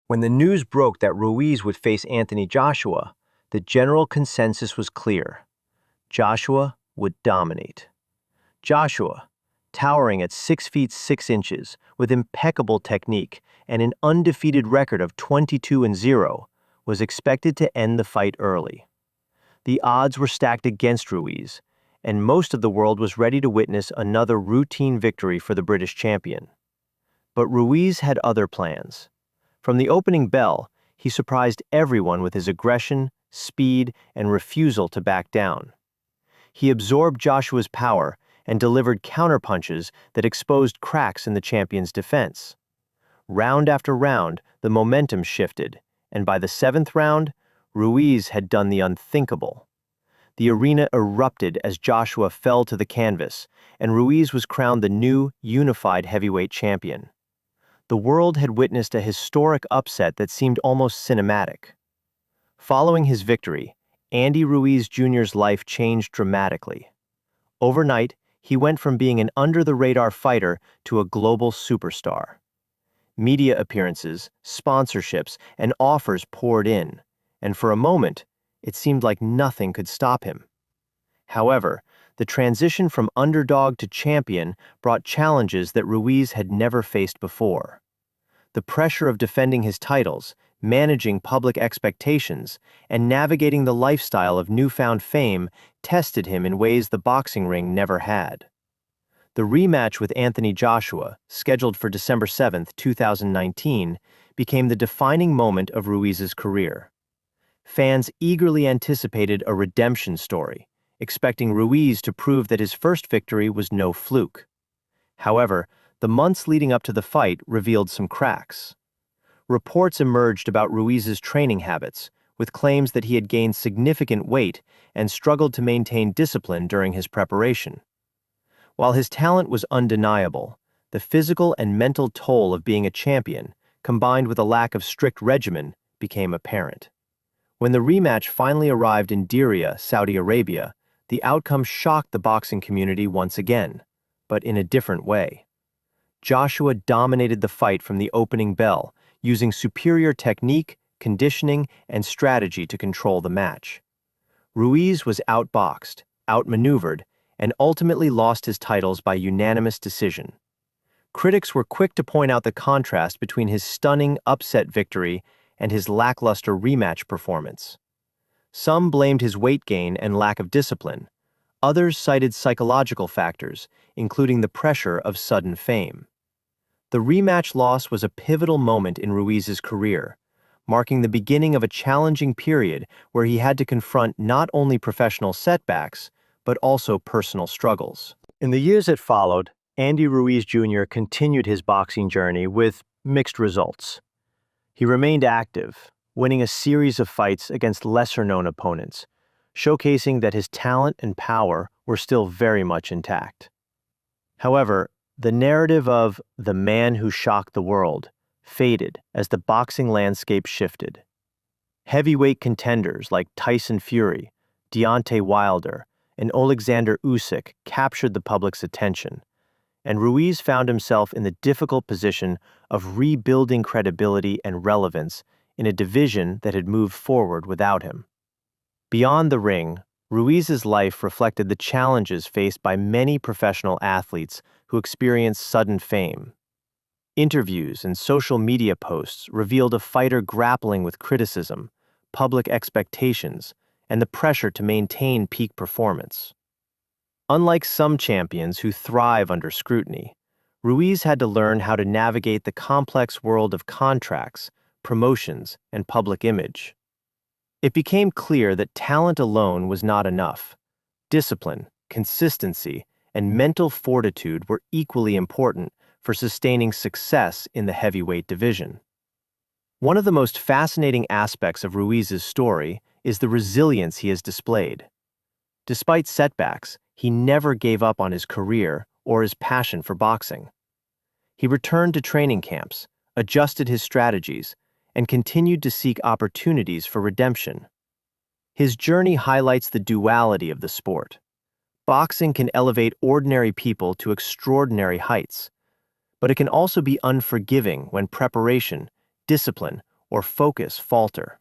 When the news broke that Ruiz would face Anthony Joshua, the general consensus was clear. Joshua would dominate. Joshua, towering at 6 feet 6 inches, with impeccable technique and an undefeated record of 22-0, was expected to end the fight early. The odds were stacked against Ruiz, and most of the world was ready to witness another routine victory for the British champion. But Ruiz had other plans. From the opening bell, he surprised everyone with his aggression, speed, and refusal to back down. He absorbed Joshua's power and delivered counterpunches that exposed cracks in the champion's defense. Round after round, the momentum shifted, and by the 7th round, Ruiz had done the unthinkable. The arena erupted as Joshua fell to the canvas, and Ruiz was crowned the new, unified heavyweight champion. The world had witnessed a historic upset that seemed almost cinematic. Following his victory, Andy Ruiz Jr.'s life changed dramatically. Overnight, he went from being an under-the-radar fighter to a global superstar. Media appearances, sponsorships, and offers poured in, and for a moment, it seemed like nothing could stop him. However, the transition from underdog to champion brought challenges that Ruiz had never faced before. The pressure of defending his titles, managing public expectations, and navigating the lifestyle of newfound fame tested him in ways the boxing ring never had. The rematch with Anthony Joshua, scheduled for December 7, 2019, became the defining moment of Ruiz's career. Fans eagerly anticipated a redemption story, expecting Ruiz to prove that his first victory was no fluke. However, the months leading up to the fight revealed some cracks. Reports emerged about Ruiz's training habits, with claims that he had gained significant weight and struggled to maintain discipline during his preparation. While his talent was undeniable, the physical and mental toll of being a champion, combined with a lack of strict regimen, became apparent. When the rematch finally arrived in Diriyah, Saudi Arabia, the outcome shocked the boxing community once again, but in a different way. Joshua dominated the fight from the opening bell, using superior technique, conditioning, and strategy to control the match. Ruiz was outboxed, outmaneuvered, and ultimately lost his titles by unanimous decision. Critics were quick to point out the contrast between his stunning upset victory and his lackluster rematch performance. Some blamed his weight gain and lack of discipline. Others cited psychological factors, including the pressure of sudden fame. The rematch loss was a pivotal moment in Ruiz's career, marking the beginning of a challenging period where he had to confront not only professional setbacks, but also personal struggles. In the years that followed, Andy Ruiz Jr. continued his boxing journey with mixed results. He remained active, winning a series of fights against lesser-known opponents, showcasing that his talent and power were still very much intact. However, the narrative of the man who shocked the world faded as the boxing landscape shifted. Heavyweight contenders like Tyson Fury, Deontay Wilder, and Alexander Usyk captured the public's attention, and Ruiz found himself in the difficult position of rebuilding credibility and relevance in a division that had moved forward without him. Beyond the ring, Ruiz's life reflected the challenges faced by many professional athletes who experienced sudden fame. Interviews and social media posts revealed a fighter grappling with criticism, public expectations, and the pressure to maintain peak performance. Unlike some champions who thrive under scrutiny, Ruiz had to learn how to navigate the complex world of contracts, promotions, and public image. It became clear that talent alone was not enough. Discipline, consistency, and mental fortitude were equally important for sustaining success in the heavyweight division. One of the most fascinating aspects of Ruiz's story is the resilience he has displayed. Despite setbacks, he never gave up on his career or his passion for boxing. He returned to training camps, adjusted his strategies, and continued to seek opportunities for redemption. His journey highlights the duality of the sport. Boxing can elevate ordinary people to extraordinary heights, but it can also be unforgiving when preparation, discipline, or focus falter.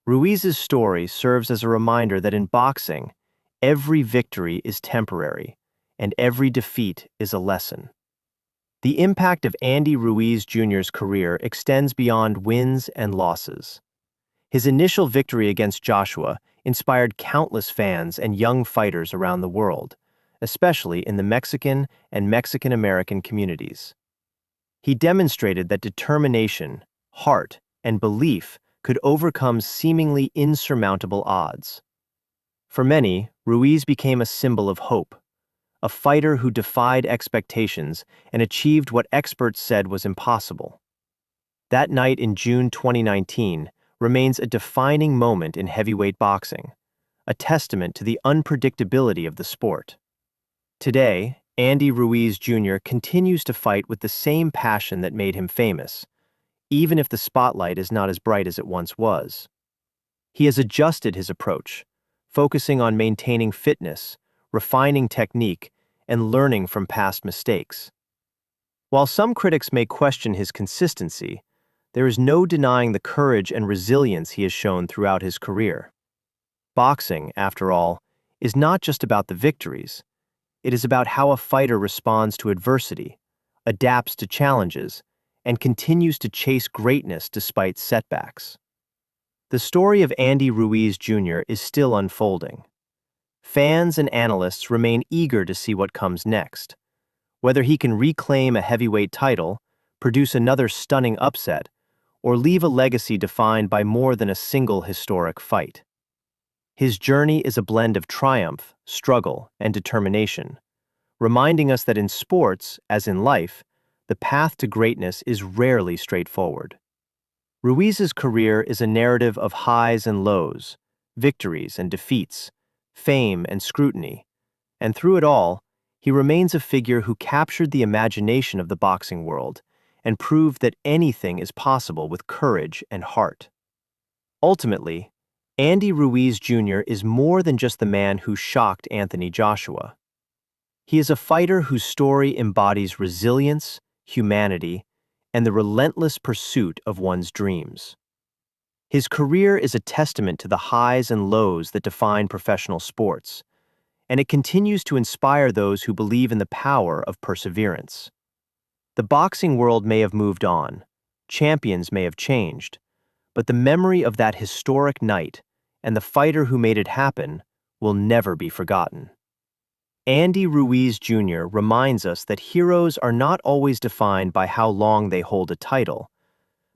Ruiz's story serves as a reminder that in boxing, every victory is temporary, and every defeat is a lesson. The impact of Andy Ruiz Jr.'s career extends beyond wins and losses. His initial victory against Joshua inspired countless fans and young fighters around the world, especially in the Mexican and Mexican-American communities. He demonstrated that determination, heart, and belief could overcome seemingly insurmountable odds. For many, Ruiz became a symbol of hope, a fighter who defied expectations and achieved what experts said was impossible. That night in June 2019 remains a defining moment in heavyweight boxing, a testament to the unpredictability of the sport. Today, Andy Ruiz Jr. continues to fight with the same passion that made him famous, even if the spotlight is not as bright as it once was. He has adjusted his approach, focusing on maintaining fitness, refining technique, and learning from past mistakes. While some critics may question his consistency, there is no denying the courage and resilience he has shown throughout his career. Boxing, after all, is not just about the victories. It is about how a fighter responds to adversity, adapts to challenges, and continues to chase greatness despite setbacks. The story of Andy Ruiz Jr. is still unfolding. Fans and analysts remain eager to see what comes next. Whether he can reclaim a heavyweight title, produce another stunning upset, or leave a legacy defined by more than a single historic fight. His journey is a blend of triumph, struggle, and determination, reminding us that in sports, as in life, the path to greatness is rarely straightforward. Ruiz's career is a narrative of highs and lows, victories and defeats, fame and scrutiny, and through it all, he remains a figure who captured the imagination of the boxing world and proved that anything is possible with courage and heart. Ultimately, Andy Ruiz Jr. is more than just the man who shocked Anthony Joshua. He is a fighter whose story embodies resilience, humanity, and the relentless pursuit of one's dreams. His career is a testament to the highs and lows that define professional sports, and it continues to inspire those who believe in the power of perseverance. The boxing world may have moved on, champions may have changed, but the memory of that historic night and the fighter who made it happen will never be forgotten. Andy Ruiz Jr. reminds us that heroes are not always defined by how long they hold a title,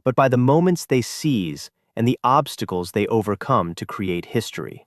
but by the moments they seize and the obstacles they overcome to create history.